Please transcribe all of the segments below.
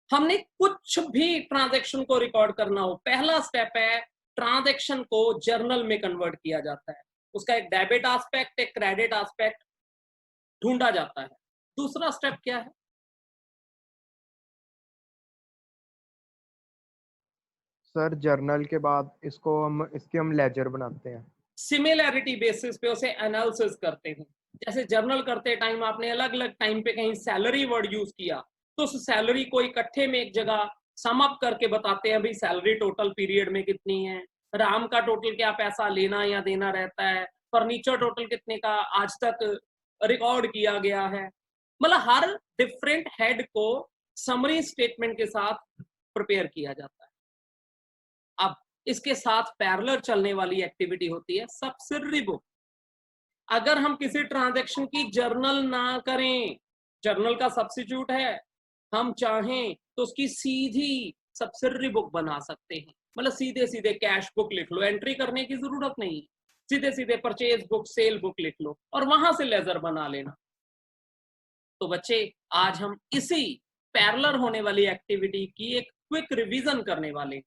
हमने कुछ भी ट्रांजैक्शन को रिकॉर्ड करना हो, पहला स्टेप है ट्रांजैक्शन को जर्नल में कन्वर्ट किया जाता है, उसका एक डेबिट एस्पेक्ट, एक क्रेडिट एस्पेक्ट ढूंढा जाता है। दूसरा स्टेप क्या है? सर जर्नल के बाद इसकी हम लेजर बनाते हैं। सिमिलैरिटी बेसिस पे उसे एनालिसिस करते हैं। जैसे जर्नल करते टाइम आपने अलग अलग टाइम पे कहीं सैलरी वर्ड यूज किया, तो उस सैलरी को इकट्ठे में एक जगह सम अप करके बताते हैं भाई सैलरी टोटल पीरियड में कितनी है, राम का टोटल क्या पैसा लेना या देना रहता है, फर्नीचर टोटल कितने का आज तक रिकॉर्ड किया गया है। मतलब हर डिफरेंट हेड को समरी स्टेटमेंट के साथ प्रिपेयर किया जाता है। अब इसके साथ पैरेलल चलने वाली एक्टिविटी होती है सब्सिडरी बुक। अगर हम किसी ट्रांजैक्शन की जर्नल ना करें, जर्नल का सब्स्टिट्यूट है, हम चाहें तो उसकी सीधी सब्सिडरी बुक बना सकते हैं। मतलब सीधे सीधे कैश बुक लिख लो, एंट्री करने की जरूरत नहीं, सीधे सीधे परचेज बुक, सेल बुक लिख लो और वहां से लेजर बना लेना। तो बच्चे आज हम इसी पैरेलल होने वाली एक्टिविटी की एक क्विक रिवीजन करने वाले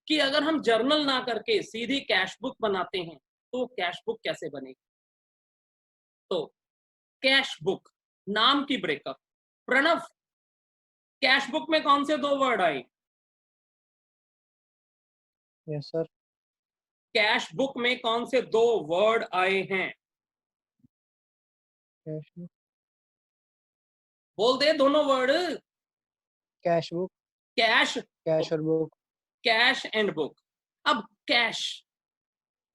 कि अगर हम जर्नल ना करके सीधी कैश बुक बनाते हैं तो कैश बुक कैसे बनेगी। तो कैश बुक नाम की ब्रेकअप। प्रणव, कैश बुक में कौन से 2 वर्ड आए? Yes sir. कैश बुक में कौन से 2 वर्ड आए हैं? Cash book. बोल दे दोनों word. Cash book. Cash, cash और बुक। Cash and book. अब कैश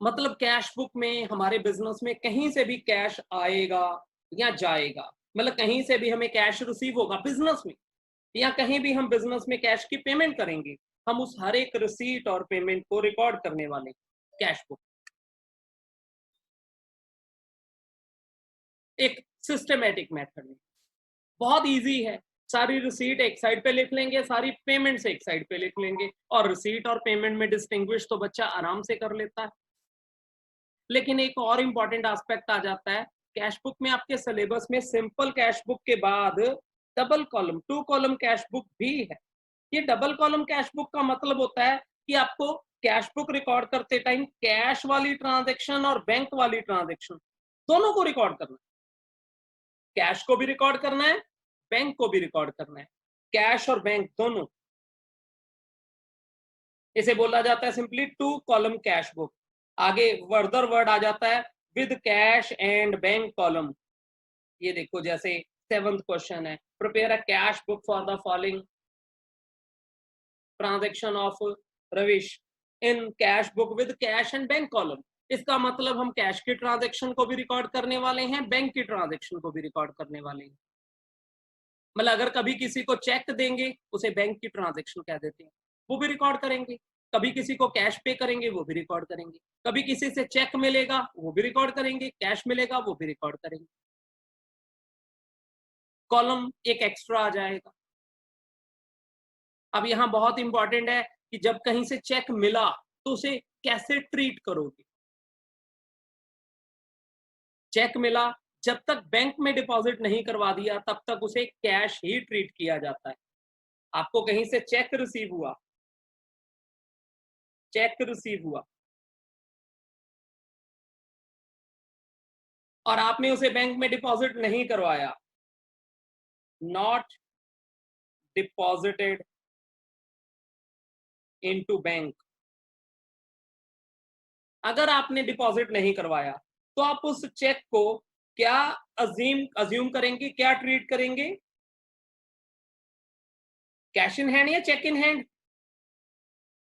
मतलब कैश बुक में हमारे बिजनेस में कहीं से भी कैश आएगा या जाएगा, मतलब कहीं से भी हमें कैश रिसीव होगा बिजनेस में, या कहीं भी हम बिजनेस में कैश की पेमेंट करेंगे, हम उस हर एक रिसीट और पेमेंट को रिकॉर्ड करने वाले कैश बुक। एक सिस्टमेटिक मेथड में बहुत इजी है, सारी रिसीट एक साइड पे लिख लेंगे, सारी पेमेंट्स एक साइड पे लिख लेंगे, और रिसीट और पेमेंट में डिस्टिंग्विश तो बच्चा आराम से कर लेता है। लेकिन एक और इंपॉर्टेंट एस्पेक्ट आ जाता है कैश बुक में, आपके सिलेबस में सिंपल कैश बुक के बाद double column 2 column cash book भी है। ये डबल कॉलम कैश बुक का मतलब होता है कि आपको कैश बुक रिकॉर्ड करते टाइम कैश वाली ट्रांजैक्शन और बैंक वाली ट्रांजैक्शन दोनों को रिकॉर्ड करना है। कैश को भी रिकॉर्ड करना है, बैंक को भी रिकॉर्ड करना है, कैश और बैंक दोनों। इसे बोला जाता है सिंपली 2 कॉलम कैश बुक। आगे फर्दर वर्ड आ जाता है with cash and bank column. ये देखो जैसे 7th क्वेश्चन है, prepare a cash book for the following transaction of Ravish in cash book with cash and bank column. इसका मतलब हम कैश की ट्रांजैक्शन को भी रिकॉर्ड करने वाले हैं, बैंक की ट्रांजैक्शन को भी रिकॉर्ड करने वाले हैं। मतलब अगर कभी किसी को चेक देंगे उसे बैंक की ट्रांजैक्शन कह देते हैं, वो भी रिकॉर्ड करेंगे। कभी किसी को कैश पे करेंगे वो भी रिकॉर्ड करेंगे, कभी किसी से चेक मिलेगा वो भी रिकॉर्ड करेंगे, कैश मिलेगा वो भी रिकॉर्ड करेंगे। कॉलम एक एक्स्ट्रा आ जाएगा। अब यहां बहुत इंपॉर्टेंट है कि जब कहीं से चेक मिला तो उसे कैसे ट्रीट करोगे। चेक मिला, जब तक बैंक में डिपॉजिट नहीं करवा दिया तब तक उसे कैश ही ट्रीट किया जाता है। आपको कहीं से चेक रिसीव हुआ, चेक रिसीव हुआ और आपने उसे बैंक में डिपॉजिट नहीं करवाया, नॉट डिपॉजिटेड इनटू बैंक। अगर आपने डिपॉजिट नहीं करवाया तो आप उस चेक को क्या अज्यूम करेंगे, क्या ट्रीट करेंगे? कैश इन हैंड या चेक इन हैंड?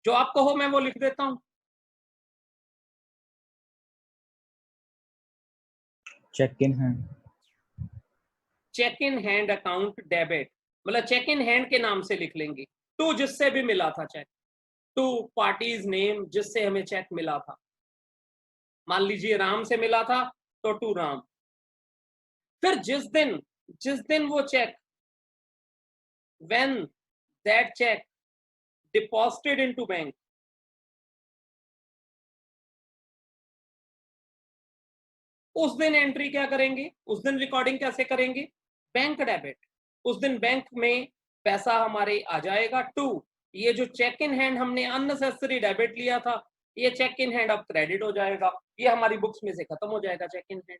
जो आप कहो मैं वो लिख देता हूं। Cheque in hand. Cheque in hand account debit, मतलब चेक इन हैंड के नाम से लिख लेंगे, टू जिससे भी मिला था चेक, टू पार्टीज नेम जिससे हमें चेक मिला था। मान लीजिए राम से मिला था तो टू राम। फिर जिस दिन वो cheque, when that cheque deposited into bank, उस दिन एंट्री क्या करेंगे, उस दिन रिकॉर्डिंग कैसे करेंगे? Bank debit. उस दिन बैंक में पैसा हमारे आ जाएगा 2। ये जो चेक इन हैंड हमने अननेसेसरी डेबिट लिया था, ये चेक इन हैंड अब क्रेडिट हो जाएगा, ये हमारी बुक्स में से खत्म हो जाएगा चेक इन हैंड।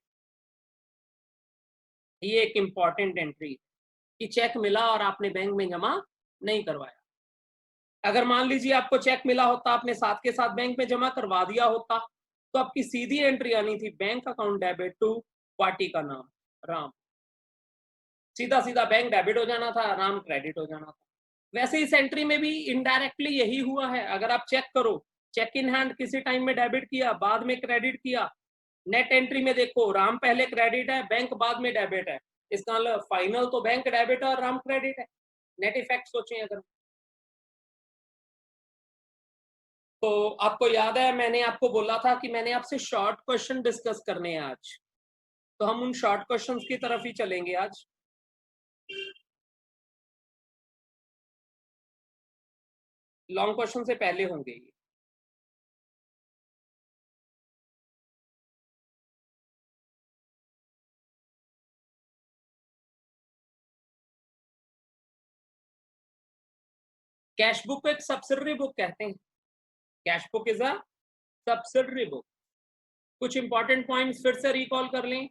ये एक इंपॉर्टेंट एंट्री कि चेक मिला और आपने बैंक में जमा नहीं करवाया। अगर मान लीजिए आपको चेक मिला होता, आपने साथ के साथ बैंक में जमा करवा दिया होता, तो आपकी सीधी एंट्री आनी थी bank account debit to party का नाम राम, सीधा सीधा बैंक डेबिट हो जाना था, राम क्रेडिट हो जाना था। वैसे इस एंट्री में भी इनडायरेक्टली यही हुआ है। अगर आप चेक करो, चेक इन हैंड किसी टाइम में डेबिट किया, बाद में क्रेडिट किया, नेट एंट्री में देखो राम पहले क्रेडिट है, बैंक बाद में डेबिट है, इसका मतलब फाइनल तो बैंक डेबिट है और राम क्रेडिट है। नेट इफेक्ट सोचें अगर। तो आपको याद है मैंने आपको बोला था कि मैंने आपसे शॉर्ट क्वेश्चन डिस्कस करने हैं आज, तो हम उन शॉर्ट क्वेश्चंस की तरफ ही चलेंगे आज। लॉन्ग क्वेश्चन से पहले होंगे ये। कैश बुक को एक सब्सिडरी बुक कहते हैं। Cash book is a subsidiary book. कुछ इंपॉर्टेंट पॉइंट्स फिर से रिकॉल कर लें।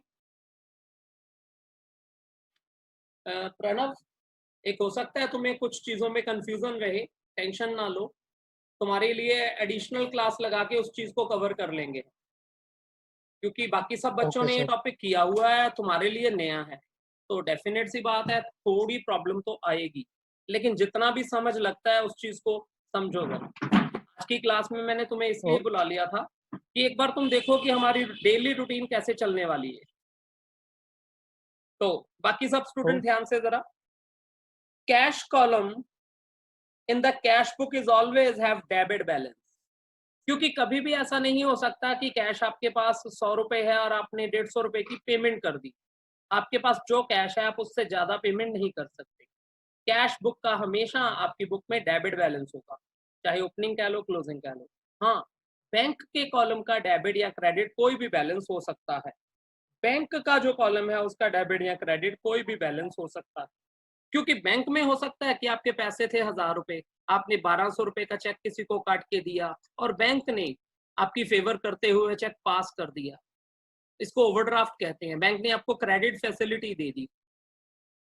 प्रणव, एक हो सकता है तुम्हें कुछ चीजों में कंफ्यूजन रहे, टेंशन ना लो, तुम्हारे लिए एडिशनल क्लास लगा के उस चीज को कवर कर लेंगे, क्योंकि बाकी सब बच्चों Okay, ने ये sir. टॉपिक किया हुआ है, तुम्हारे लिए नया है, तो डेफिनेट सी बात है थोड़ी प्रॉब्लम तो आएगी, लेकिन जितना भी समझ लगता है उस चीज को समझोगे। आज की क्लास में मैंने तुम्हें इसलिए Oh. बुला लिया था कि एक बार तुम देखो कि हमारी डेली रूटीन कैसे चलने वाली है। तो बाकी सब स्टूडेंट ध्यान से जरा, cash column in the cash book is always have debit balance, क्योंकि कभी भी ऐसा नहीं हो सकता कि कैश आपके पास 100 रुपए है और आपने 150 रुपए की पेमेंट कर दी। आपके पास जो कैश है आप उससे ज्यादा पेमेंट नहीं कर सकते। कैश बुक का हमेशा आपकी बुक में डेबिट बैलेंस होगा, चाहे ओपनिंग कह लो क्लोजिंग कह लो। हाँ, बैंक के कॉलम का डेबिट या क्रेडिट कोई भी बैलेंस हो सकता है। बैंक का जो कॉलम है उसका डेबिट या क्रेडिट कोई भी बैलेंस हो सकता है, क्योंकि बैंक में हो सकता है कि आपके पैसे थे 1000 रुपए, आपने 1200 रुपए का चेक किसी को काट के दिया और बैंक ने आपकी फेवर करते हुए चेक पास कर दिया, इसको ओवरड्राफ्ट कहते हैं। बैंक ने आपको क्रेडिट फैसिलिटी दे दी,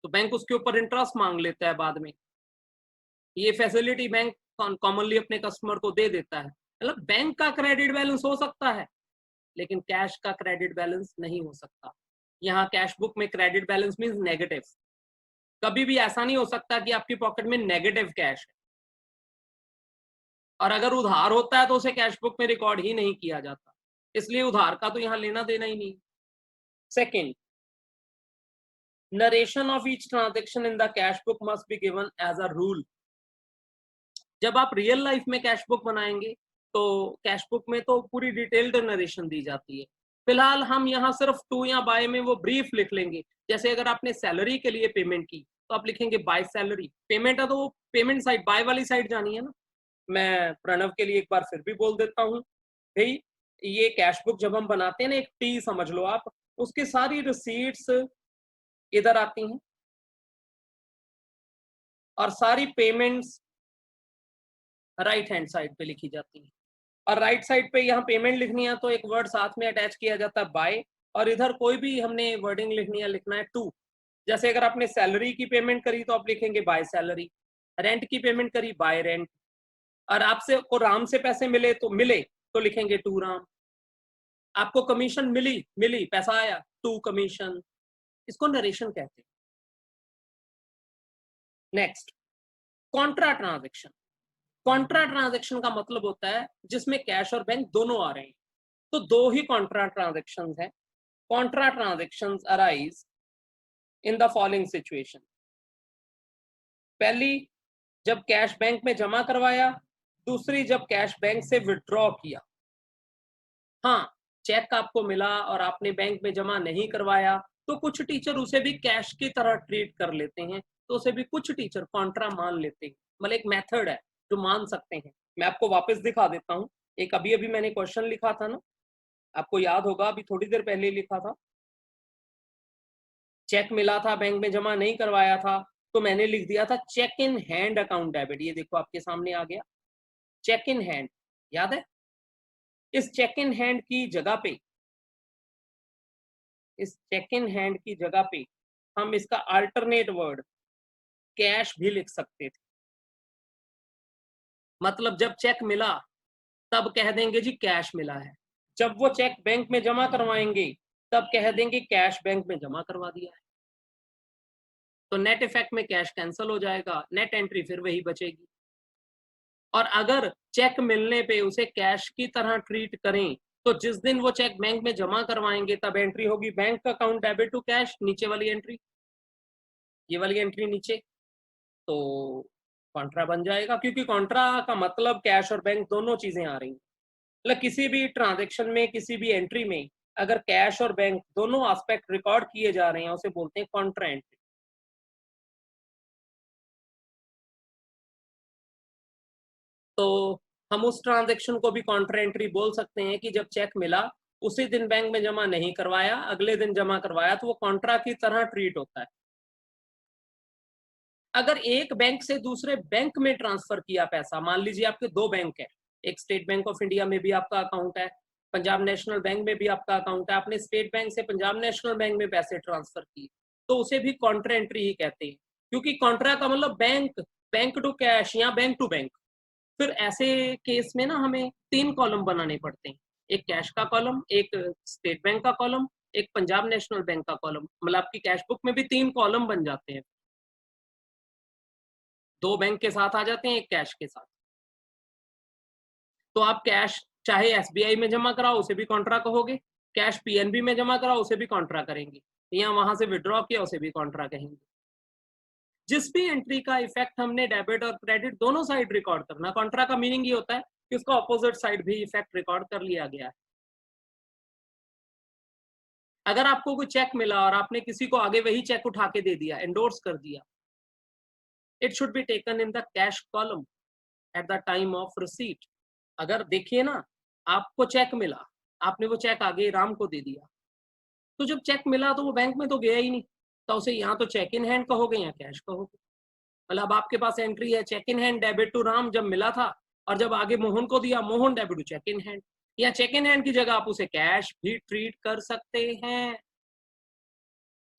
तो बैंक उसके ऊपर इंटरेस्ट मांग लेता है बाद में। ये फैसिलिटी बैंक कॉमनली अपने कस्टमर को दे देता है। मतलब बैंक का क्रेडिट बैलेंस हो सकता है, लेकिन कैश का क्रेडिट बैलेंस नहीं हो सकता। यहाँ कैश बुक में क्रेडिट बैलेंस मीन्स नेगेटिव। कभी भी ऐसा नहीं हो सकता कि आपकी पॉकेट में नेगेटिव कैश है, और अगर उधार होता है तो उसे कैश बुक में रिकॉर्ड ही नहीं किया जाता, इसलिए उधार का तो यहाँ लेना देना ही नहीं। Second, narration of each transaction in the cash book must be given as a rule. जब आप रियल लाइफ में कैश बुक बनाएंगे तो कैश बुक में तो पूरी डिटेल्ड नरेशन दी जाती है। फिलहाल हम यहाँ सिर्फ टू या बाय में वो ब्रीफ लिख लेंगे। जैसे अगर आपने सैलरी के लिए पेमेंट की तो आप लिखेंगे बाय सैलरी। पेमेंट है तो वो पेमेंट साइड बाय वाली साइड जानी है ना। मैं प्रणव के लिए एक बार फिर भी बोल देता हूँ भाई, ये कैश बुक जब हम बनाते हैं ना, एक टी समझ लो आप, उसकी सारी रिसीट्स इधर आती हैं और सारी पेमेंट्स राइट हैंड साइड पे लिखी जाती है। और राइट साइड पे यहाँ पेमेंट लिखनी है तो एक वर्ड साथ में अटैच किया जाता है बाय, और इधर कोई भी हमने वर्डिंग लिखनी है, लिखना है टू। जैसे अगर आपने सैलरी की पेमेंट करी तो आप लिखेंगे बाय सैलरी, रेंट की पेमेंट करी बाय रेंट, और आपसे को राम से पैसे मिले तो लिखेंगे टू राम। आपको कमीशन मिली पैसा आया टू कमीशन। इसको नरेशन कहते हैं। Next, Contra transaction. Contra transaction का मतलब होता है जिसमें कैश और बैंक दोनों आ रहे हैं। तो दो ही कॉन्ट्रा ट्रांजैक्शंस हैं। Contra transactions arise in the following situation. पहली, जब कैश बैंक में जमा करवाया, दूसरी जब कैश बैंक से विड्रॉ किया। हाँ, चेक आपको मिला और आपने बैंक में जमा नहीं करवाया तो कुछ टीचर उसे भी कैश की तरह ट्रीट कर लेते हैं, तो उसे भी कुछ टीचर कॉन्ट्रा मान लेते हैं। मतलब एक मेथड है जो मान सकते हैं। मैं आपको वापस दिखा देता हूँ। एक अभी अभी मैंने क्वेश्चन लिखा था ना, आपको याद होगा, अभी थोड़ी देर पहले लिखा था। चेक मिला था, बैंक में जमा नहीं करवाया था, तो मैंने लिख दिया था cheque in hand account debit. ये देखो आपके सामने आ गया चेक इन हैंड, याद है? इस चेक इन हैंड की जगह पे, इस चेक इन हैंड की जगह पे हम इसका अल्टरनेट वर्ड कैश भी लिख सकते थे। मतलब जब चेक मिला तब कह देंगे जी कैश मिला है, जब वो चेक बैंक में जमा करवाएंगे तब कह देंगे कैश बैंक में जमा करवा दिया है। तो नेट इफेक्ट में कैश कैंसिल हो जाएगा, नेट एंट्री फिर वही बचेगी। और अगर चेक मिलने पे उसे कैश की तरह ट्रीट करें तो जिस दिन वो चेक बैंक में जमा करवाएंगे तब एंट्री होगी bank account debit to cash, नीचे वाली एंट्री, ये वाली एंट्री नीचे, तो कॉन्ट्रा बन जाएगा। क्योंकि कॉन्ट्रा का मतलब कैश और बैंक दोनों चीजें आ रही हैं। मतलब किसी भी ट्रांजेक्शन में, किसी भी एंट्री में अगर कैश और बैंक दोनों एस्पेक्ट रिकॉर्ड किए जा रहे हैं उसे बोलते हैं कॉन्ट्रा एंट्री। तो हम उस ट्रांजेक्शन को भी कॉन्ट्रा एंट्री बोल सकते हैं कि जब चेक मिला उसी दिन बैंक में जमा नहीं करवाया, अगले दिन जमा करवाया, तो वो कॉन्ट्रा की तरह ट्रीट होता है। अगर एक बैंक से दूसरे बैंक में ट्रांसफर किया पैसा, मान लीजिए आपके दो बैंक है, एक स्टेट बैंक ऑफ इंडिया में भी आपका अकाउंट है, पंजाब नेशनल बैंक में भी आपका अकाउंट है, आपने स्टेट बैंक से पंजाब नेशनल बैंक में पैसे ट्रांसफर किए, तो उसे भी कॉन्ट्रा एंट्री ही कहते हैं। क्योंकि कॉन्ट्रा का मतलब बैंक, बैंक टू कैश या बैंक टू बैंक। फिर ऐसे केस में ना हमें 3 कॉलम बनाने पड़ते हैं, एक कैश का कॉलम, एक स्टेट बैंक का कॉलम, एक पंजाब नेशनल बैंक का कॉलम। मतलब आपकी कैश बुक में भी 3 कॉलम बन जाते हैं, 2 बैंक के साथ आ जाते हैं, एक कैश के साथ। तो आप कैश चाहे एसबीआई में जमा कराओ उसे भी कॉन्ट्रा कहोगे, कैश पीएनबी में जमा कराओ उसे भी कॉन्ट्रा करेंगे, या वहां से विड्रॉ किया उसे भी कॉन्ट्रा कहेंगे। जिस भी एंट्री का इफेक्ट हमने डेबिट और क्रेडिट दोनों साइड रिकॉर्ड करना, कॉन्ट्रा का मीनिंग ये होता है कि उसका ऑपोजिट साइड भी इफेक्ट रिकॉर्ड कर लिया गया है। अगर आपको कोई चेक मिला और आपने किसी को आगे वही चेक उठा के दे दिया, एंडोर्स कर दिया, it should be taken in the cash column at the time of receipt. अगर देखिए ना, आपको चेक मिला, आपने वो चेक आगे राम को दे दिया, तो जब चेक मिला तो वो बैंक में तो गया ही नहीं, तो उसे यहाँ तो चेक इन हैंड कहोगे या कैश कहोगे। मतलब आपके पास एंट्री है cheque in hand debit to Ram जब मिला था, और जब आगे मोहन को दिया Mohan debit to cheque in hand, या चेक इन हैंड की जगह आप उसे कैश भी ट्रीट कर सकते हैं।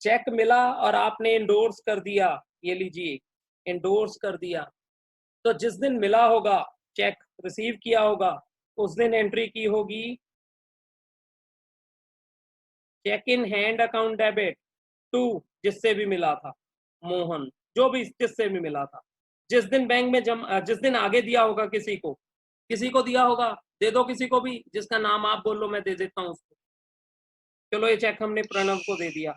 चेक मिला और आपने इंडोर्स कर दिया, ये लीजिए इंडोर्स कर दिया, तो जिस दिन मिला होगा, चेक रिसीव किया होगा, उस दिन एंट्री की होगी cheque in hand account debit to, जिससे भी मिला था मोहन, जो भी जिससे भी मिला था। जिस दिन बैंक में जिस दिन आगे दिया होगा किसी को दिया होगा, दे दो किसी को भी, जिसका नाम आप बोलो मैं दे देता हूँ उसको। चलो ये चेक हमने प्रणव को दे दिया,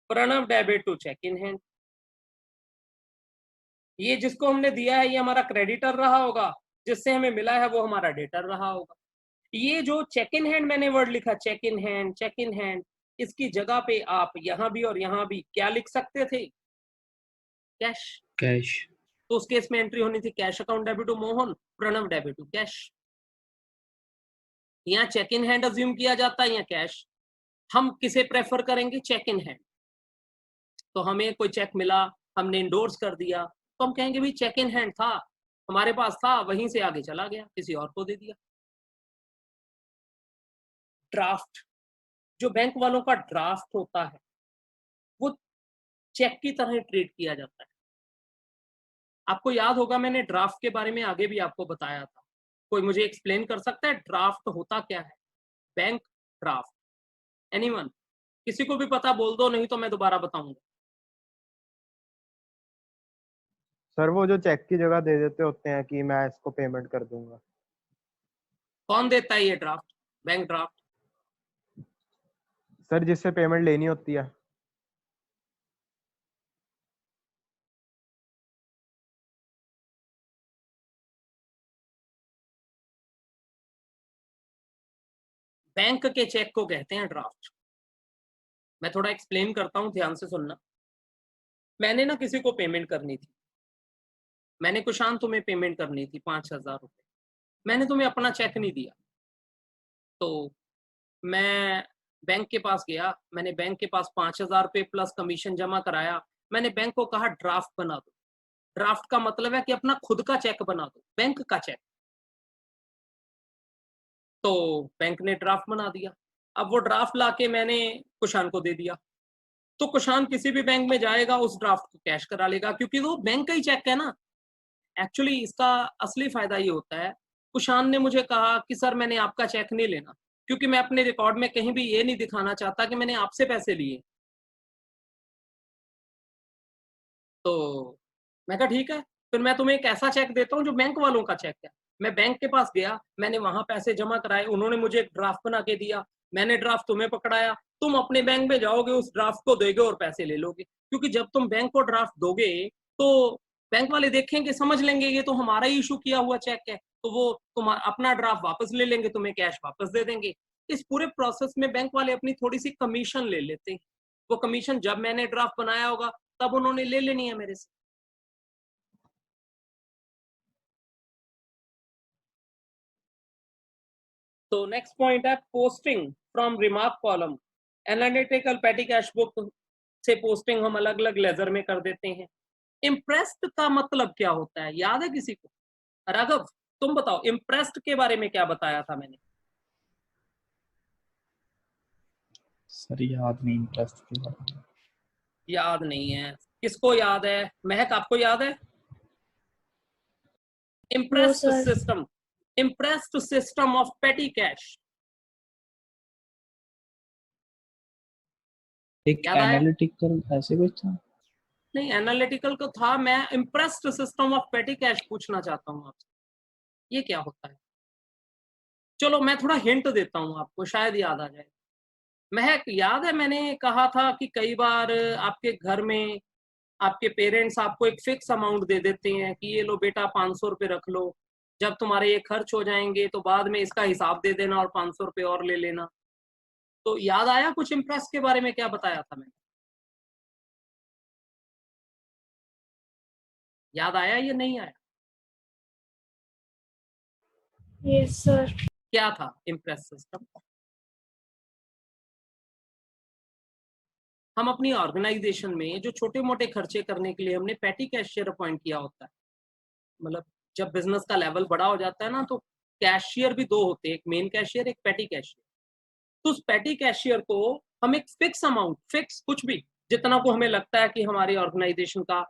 Pranav debit to cheque in hand. ये जिसको हमने दिया है ये हमारा क्रेडिटर रहा होगा, जिससे हमें मिला है वो हमारा डेटर रहा होगा। ये जो चेक इन हैंड मैंने वर्ड लिखा cheque in hand, cheque in hand, इसकी जगह पे आप यहाँ भी और यहाँ भी क्या लिख सकते थे? कैश। कैश। तो उस केस में एंट्री होनी थी cash account debit to Mohan, Pranav debit to cash. यहाँ चेक इन हैंड अज्यूम किया जाता है या कैश, हम किसे प्रेफर करेंगे? Cheque in hand. तो हमें कोई चेक मिला, हमने इंडोर्स कर दिया, तो हम कहेंगे भाई चेक इन हैंड था, हमारे पास था, वहीं से आगे चला गया, किसी और को दे दिया। ड्राफ्ट, जो बैंक वालों का ड्राफ्ट होता है वो चेक की तरह ट्रीट किया जाता है। आपको याद होगा मैंने ड्राफ्ट के बारे में आगे भी आपको बताया था। कोई मुझे एक्सप्लेन कर सकता है ड्राफ्ट होता क्या है? Bank draft, anyone? किसी को भी पता बोल दो, नहीं तो मैं दोबारा बताऊंगा। सर वो जो चेक की जगह दे देते होते हैं कि मैं इसको पेमेंट कर दूंगा। कौन देता है ये ड्राफ्ट? Bank draft. सर जिससे पेमेंट लेनी होती है। बैंक के चेक को कहते हैं ड्राफ्ट। मैं थोड़ा एक्सप्लेन करता हूं, ध्यान से सुनना। मैंने ना किसी को पेमेंट करनी थी, मैंने कुशान तुम्हें पेमेंट करनी थी 5,000 रुपये, मैंने तुम्हें अपना चेक नहीं दिया, तो मैं बैंक के पास गया, मैंने बैंक के पास 5,000 रुपये प्लस कमीशन जमा कराया, मैंने बैंक को कहा ड्राफ्ट बना दो। ड्राफ्ट का मतलब है कि अपना खुद का चेक बना दो, बैंक का चेक। तो बैंक ने ड्राफ्ट बना दिया। अब वो ड्राफ्ट लाके मैंने कुशान को दे दिया, तो कुशान किसी भी बैंक में जाएगा उस ड्राफ्ट को कैश करा लेगा, क्योंकि वो बैंक का ही चेक है ना। एक्चुअली इसका असली फायदा ये होता है, कुशान ने मुझे कहा कि सर मैंने आपका चेक नहीं लेना, क्योंकि मैं अपने रिकॉर्ड में कहीं भी ये नहीं दिखाना चाहता कि मैंने आपसे पैसे लिए। तो मैं कहा ठीक है, फिर मैं तुम्हें एक ऐसा चेक देता हूँ जो बैंक वालों का चेक है। मैं बैंक के पास गया, मैंने वहां पैसे जमा कराए, उन्होंने मुझे एक ड्राफ्ट बना के दिया, मैंने ड्राफ्ट तुम्हें पकड़ाया, तुम अपने बैंक में जाओगे, उस ड्राफ्ट को दोगे और पैसे ले लोगे। क्योंकि जब तुम बैंक को ड्राफ्ट दोगे तो बैंक वाले देखेंगे, समझ लेंगे ये तो हमारा ही इशू किया हुआ चेक है, तो वो तुम अपना ड्राफ्ट वापस ले लेंगे, तुम्हें कैश वापस दे देंगे। इस पूरे प्रोसेस में बैंक वाले अपनी थोड़ी सी कमीशन ले लेते हैं। वो कमीशन जब मैंने ड्राफ्ट बनाया होगा तब उन्होंने ले लेनी है मेरे से। तो नेक्स्ट पॉइंट है posting from remark column. Analytical पेटी कैश बुक से पोस्टिंग हम अलग अलग लेजर में कर देते हैं। इम्प्रेस्ड का मतलब क्या होता है, याद है किसी को? राघव तुम बताओ, इम्प्रेस्ड के बारे में क्या बताया था मैंने? सर याद नहीं इंटरेस्ट के बारे में। याद नहीं है, किसको याद है? महक आपको याद है? Impressed system, impressed system of पेटी कैश। एक एनालिटिकल ऐसे कुछ था? नहीं, एनालिटिकल को था, मैं इम्प्रेस्ड सिस्टम ऑफ पेटी कैश पूछना चाहता हूँ आपसे, ये क्या होता है? चलो मैं थोड़ा हिंट देता हूँ आपको, शायद याद आ जाए। महक याद है मैंने कहा था कि कई बार आपके घर में आपके पेरेंट्स आपको एक फिक्स अमाउंट दे देते हैं कि ये लो बेटा 500 रुपये रख लो, जब तुम्हारे ये खर्च हो जाएंगे तो बाद में इसका हिसाब दे देना और 500 रुपये और ले लेना। तो याद आया कुछ इम्प्रेस के बारे में क्या बताया था मैंने? याद आया या नहीं आया? Yes sir. क्या था इम्प्रेस सिस्टम? हम अपनी ऑर्गेनाइजेशन में जो छोटे मोटे खर्चे करने के लिए हमने पेटी कैशियर अपॉइंट किया होता है। मतलब जब बिजनेस का लेवल बड़ा हो जाता है ना, तो कैशियर भी दो होते हैं, एक मेन कैशियर, एक पेटी कैशियर। तो उस पेटी कैशियर को हम एक फिक्स अमाउंट, फिक्स कुछ भी जितना को हमें लगता है कि हमारी ऑर्गेनाइजेशन का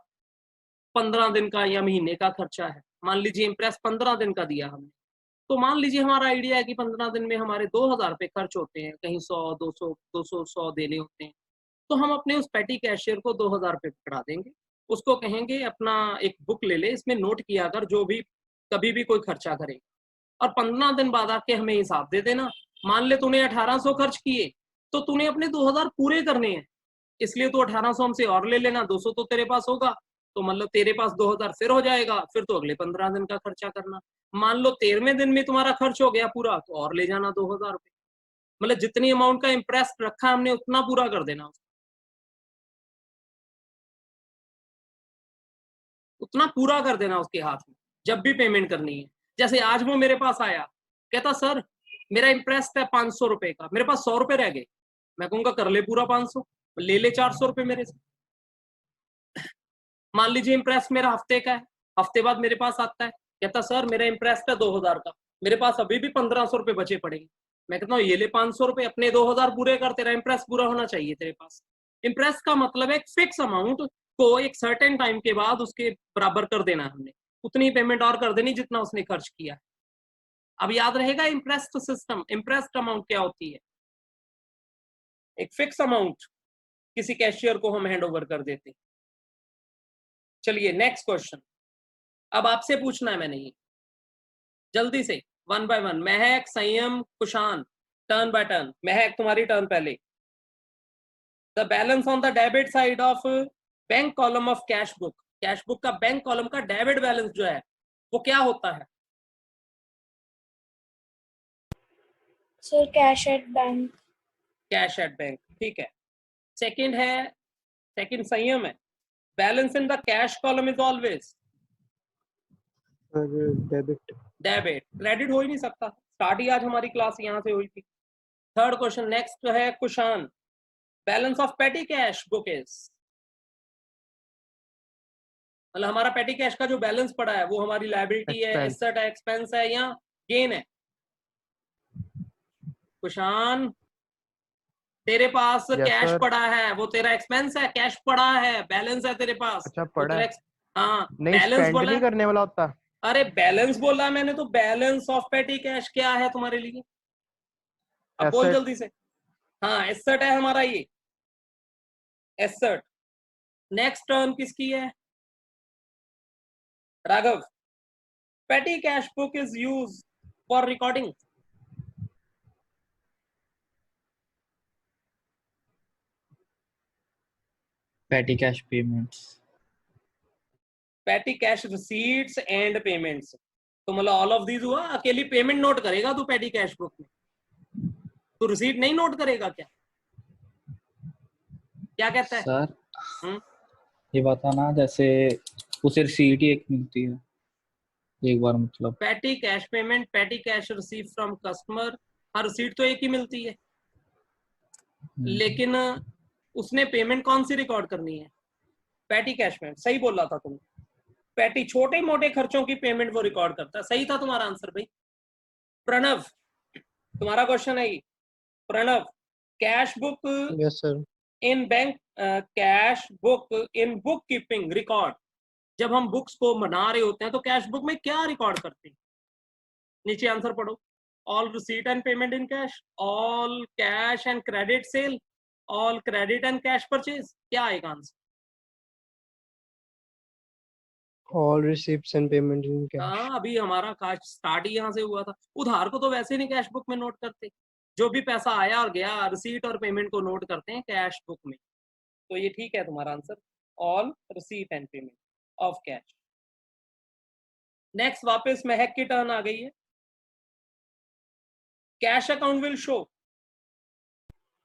15 दिन का या महीने का खर्चा है, मान लीजिए इम्प्रेस 15 दिन का दिया हमने, तो मान लीजिए हमारा आइडिया है कि 15 दिन में हमारे 2000 रुपये खर्च होते हैं, कहीं 100 200 200 100 देने होते हैं, तो हम अपने उस पेटी कैशियर को 2000 रुपये पकड़ा देंगे, उसको कहेंगे अपना एक बुक ले ले, इसमें नोट किया कर जो भी कभी भी कोई खर्चा करे, और 15 दिन बाद आके हमें हिसाब दे देना। मान ले तूने 1800 खर्च किए, तो तूने अपने 2000 पूरे करने हैं, इसलिए तू 1800 हमसे और ले लेना, 200 तो तेरे पास होगा, तो मतलब तेरे पास 2000 फिर हो जाएगा, फिर तो अगले 15 दिन का खर्चा करना। मान लो 13वें दिन में तुम्हारा खर्च हो गया पूरा, तो और ले जाना 2000 रुपये। मतलब जितनी अमाउंट का इंटरेस्ट रखा हमने उतना पूरा कर देना, उतना पूरा कर देना उसके हाथ में जब भी पेमेंट करनी है। जैसे आज वो मेरे पास आया, कहता सर मेरा इंटरेस्ट है 500 रुपए का, मेरे पास 100 रुपए रह गए, मैं कहूंगा कर ले पूरा 500, ले ले 400 रुपए मेरे से। मान लीजिए इंटरेस्ट मेरा हफ्ते का है, हफ्ते बाद मेरे पास आता है, कहता सर मेरा इंटरेस्ट है 2000 का, मेरे पास अभी भी 1500 रुपए बचे पड़ेंगे, मैं कहता हूँ ये ले 500 रुपए, अपने 2000 पूरे कर, तेरा इंटरेस्ट पूरा होना चाहिए तेरे पास। इंटरेस्ट का मतलब है एक फिक्स अमाउंट को एक सर्टेन टाइम के बाद उसके बराबर कर देना है हमने, उतनी पेमेंट और कर देनी जितना उसने खर्च किया है। अब याद रहेगा इंटरेस्ट सिस्टम, इंटरेस्ट अमाउंट क्या होती है? एक फिक्स अमाउंट किसी कैशियर को हम हैंड ओवर कर देते हैं। चलिए नेक्स्ट क्वेश्चन, अब आपसे पूछना है मैंने ये, जल्दी से 1 by 1। महक, संयम, कुशान, टर्न बाय टर्न। महक तुम्हारी टर्न पहले। The balance on the debit side of bank column of cash book, cash book का बैंक कॉलम का डेबिट बैलेंस जो है वो क्या होता है? Sir cash at bank. Cash at bank, ठीक है। सेकंड है, सेकंड संयम है, balance in the cash column is always debit. Debit, credit हो ही नहीं सकता, स्टार्ट ही आज हमारी क्लास यहाँ से हुई थी। थर्ड क्वेश्चन नेक्स्ट है कुशान, बैलेंस ऑफ पेटी कैश बुक इज मतलब हमारा पेटी कैश का जो बैलेंस पड़ा है वो हमारी लायबिलिटी है, Expense. एसेट है, एक्सपेंस है या गेन है? कुशान, तेरे पास Yes, कैश sir. पड़ा है, वो तेरा एक्सपेंस है? कैश पड़ा है, बैलेंस है तेरे पास, अच्छा, वो पड़ा तेरा है। हाँ, नहीं, बैलेंस स्पेंड बोला नहीं है। करने वाला होता। अरे बैलेंस बोला है मैंने, तो बैलेंस ऑफ पेटी कैश क्या है तुम्हारे लिए? अब बोल Asset. जल्दी से। हाँ, एसेट है हमारा ये, एसेट। नेक्स्ट टर्म किसकी है? राघव, पेटी cash book is use for recording. petty cash payments. पेटी कैश रिसीट्स एंड पेमेंट्स, तो मतलब ऑल ऑफ दीज हुआ। अकेली पेमेंट नोट करेगा तू पेटी कैश बुक में, तू रिसीट नहीं नोट करेगा क्या? क्या कहता है? सर ये बताना, जैसे उसे रिसीट ही एक मिलती है एक बार, मतलब पेटी कैश पेमेंट, पेटी cash receive from customer, her receipt तो एक ही मिलती है, लेकिन उसने पेमेंट कौन सी रिकॉर्ड करनी है? पेटी कैश पेमेंट। सही बोला था तुमने, पेटी छोटे मोटे खर्चों की पेमेंट वो रिकॉर्ड करता है। सही था तुम्हारा आंसर भाई। प्रणव, तुम्हारा क्वेश्चन है ये। Pranav, cash book Yes, sir. In bank, cash book in book keeping record, जब हम बुक्स को बना रहे होते हैं तो कैश बुक में क्या रिकॉर्ड करते हैं? नीचे आंसर पढ़ो। All receipt and payment in cash, all cash and credit sale, all credit and cash purchase, क्या आएगा answer? All receipts and payment in cash. हाँ, अभी हमारा काश स्टार्ट ही यहाँ से हुआ था। उधार को तो वैसे नहीं कैश बुक में नोट करते, जो भी पैसा आया और गया रिसीट और पेमेंट को नोट करते हैं कैश बुक में। तो ये ठीक है तुम्हारा answer, all receipt and payment of cash. Next वापस महक की टर्न आ गई है। Cash account will show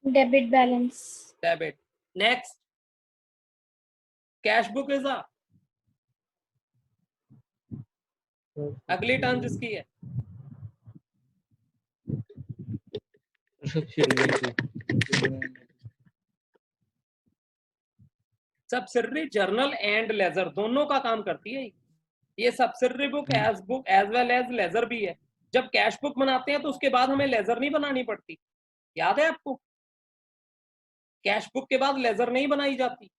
Debit balance. Debit. Next, cash book is a, अगली टर्न जिसकी है सब्सिडरी जर्नल एंड लेजर, दोनों का काम करती है ये। Subsidiary book as well as ledger भी है। जब कैश बुक बनाते हैं तो उसके बाद हमें लेजर नहीं बनानी पड़ती, याद है आपको? कैश बुक के बाद लेजर नहीं बनाई जाती,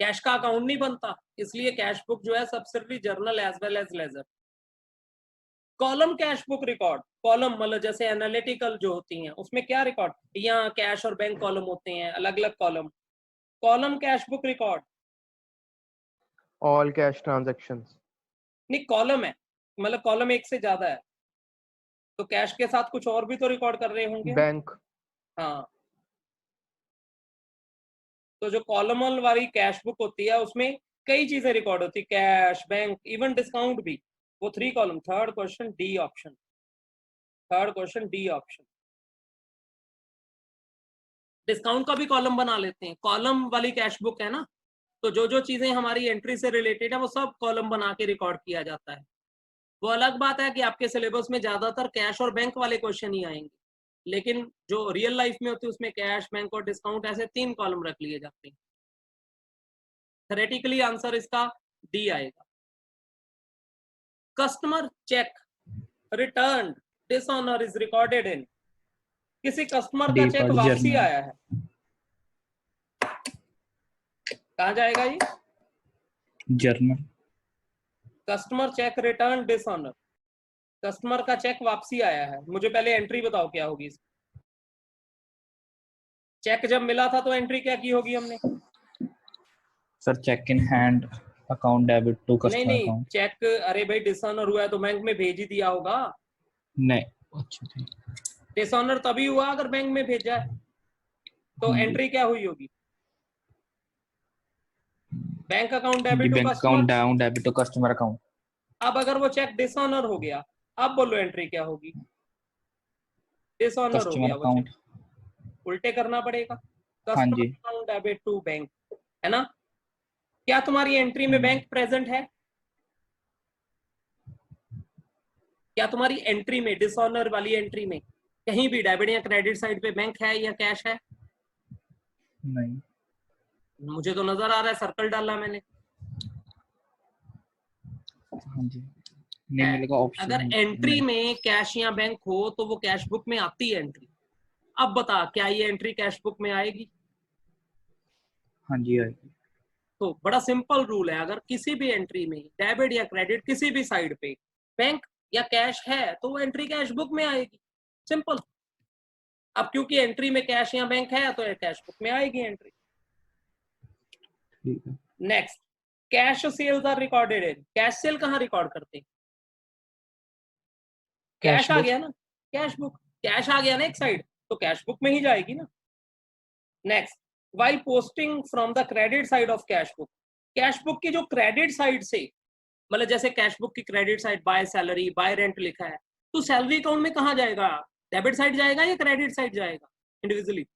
कैश का अकाउंट नहीं बनता, इसलिए कैश बुक जो है subsidiary journal as well as ledger. Column cash book record, column मतलब जैसे एनालिटिकल जो होती हैं उसमें क्या रिकॉर्ड, यहाँ कैश और बैंक कॉलम होते हैं, अलग अलग column. Column cash book record, All cash transactions. नहीं कॉलम है, मतलब कॉलम एक से ज्यादा है, तो कैश के साथ कुछ और भी तो रिकॉर्ड कर रहे होंगे। Bank. हाँ, तो जो कॉलम वाली कैश बुक होती है उसमें कई चीजें रिकॉर्ड होती है, कैश, बैंक, इवन डिस्काउंट भी। वो 3 column. Third question D option, third question D option. Discount का भी कॉलम बना लेते हैं, कॉलम वाली कैश बुक है ना, तो जो जो चीजें हमारी एंट्री से रिलेटेड है वो सब कॉलम बना के रिकॉर्ड किया जाता है। वो अलग बात है कि आपके सिलेबस में ज्यादातर कैश और बैंक वाले क्वेश्चन ही आएंगे, लेकिन जो रियल लाइफ में होती है उसमें कैश, बैंक और डिस्काउंट ऐसे 3 कॉलम रख लिए जाते हैं। थ्योरेटिकली आंसर इसका डी आएगा। Customer check return dishonour is recorded in, किसी कस्टमर का चेक वापसी आया है, कहाँ जाएगा ये? Journal. Customer check return dishonour, customer का चेक वापसी आया है, मुझे पहले एंट्री बताओ क्या होगी इसकी। चेक जब मिला था तो एंट्री क्या की होगी हमने? Sir cheque in hand account debit to नहीं कस्टमर नहीं, अकाउंट। चेक अरे भाई डिसऑनर हुआ है तो बैंक में भेज ही दिया होगा। नहीं, अच्छा ठीक। डिसऑनर तभी हुआ अगर बैंक में भेजा है, तो एंट्री क्या हुई होगी? Bank account debit to bank customer. Account down debit to customer account. अब अगर वो चेक डिसऑनर हो गया, अब बोलो एंट्री क्या होगी? डिसऑनर हो कस्टमर गया वो अकाउंट। चेक, उल्टे करना पड़ेगा, हाँ customer ji. Account debit to bank, है ना? क्या तुम्हारी एंट्री में बैंक प्रेजेंट है? क्या तुम्हारी एंट्री में, डिसऑनर वाली एंट्री में कहीं भी डेबिट या क्रेडिट साइड पे बैंक है या कैश है? नहीं। मुझे तो नजर आ रहा है, सर्कल डाला मैंने। हाँ जी, नहीं मिलेगा ऑप्शन। अगर एंट्री में कैश या बैंक हो तो वो कैश बुक में आती है एंट्री। अब बता, क्या ये एंट्री कैश बुक में आएगी? हाँ जी आएगी। तो बड़ा सिंपल रूल है, अगर किसी भी एंट्री में डेबिट या क्रेडिट किसी भी साइड पे बैंक या कैश है तो वो एंट्री कैश बुक में आएगी, सिंपल। अब क्योंकि एंट्री में कैश या बैंक है तो कैश बुक में आएगी एंट्री। ठीक है। Next, cash sales are recorded in, cash sale कहाँ रिकॉर्ड करते हैं? कैश आ गया ना, कैश बुक, कैश आ गया ना एक साइड, तो कैश बुक में ही जाएगी ना। Next, while posting from the credit side of cash book, cash book की जो क्रेडिट साइड से, मतलब जैसे कैश बुक की credit side by salary bye rent लिखा है, तो सैलरी अकाउंट में कहाँ जाएगा? डेबिट साइड जाएगा या क्रेडिट साइड जाएगा इंडिविजुअली?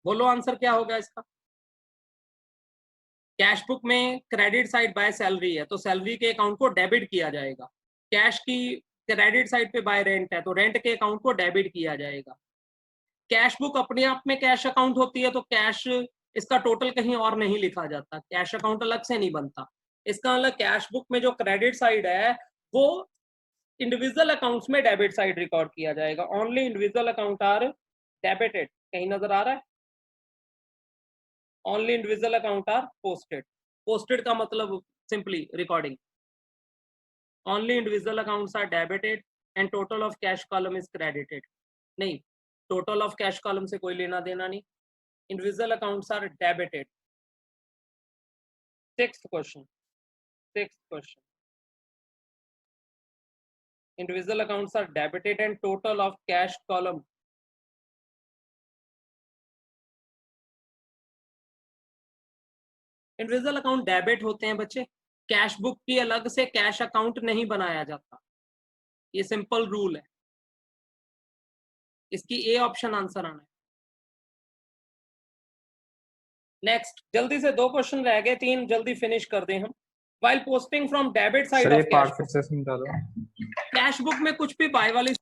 बोलो आंसर क्या होगा इसका? कैश बुक में क्रेडिट साइड बाय सैलरी है तो सैलरी के अकाउंट को डेबिट किया जाएगा। कैश की क्रेडिट साइड पे बाय रेंट है तो रेंट के अकाउंट को डेबिट किया जाएगा। कैश बुक अपने आप में कैश अकाउंट होती है तो कैश, इसका टोटल कहीं और नहीं लिखा जाता, कैश अकाउंट अलग से नहीं बनता। इसका मतलब कैश बुक में जो क्रेडिट साइड है वो इंडिविजुअल अकाउंट्स में डेबिट साइड रिकॉर्ड किया जाएगा। Only individual account are debited, कहीं नजर आ रहा है? Only individual account are posted. Posted का मतलब simply recording. Only individual accounts are debited and total of cash column is credited. नहीं, टोटल ऑफ कैश कॉलम से कोई लेना देना नहीं, individual accounts are debited. Sixth question, individual accounts are debited and total of cash column individual account debit होते हैं बच्चे, cash book की अलग से कैश अकाउंट नहीं बनाया जाता, ये सिंपल रूल है। इसकी ए ऑप्शन आंसर आना है। नेक्स्ट, जल्दी से 2 क्वेश्चन रह गए, 3 जल्दी फिनिश कर दें हम। While posting from debit side sir ये of पार्ट cash फिर से समझा दो। कैश बुक में कुछ भी बाय वाली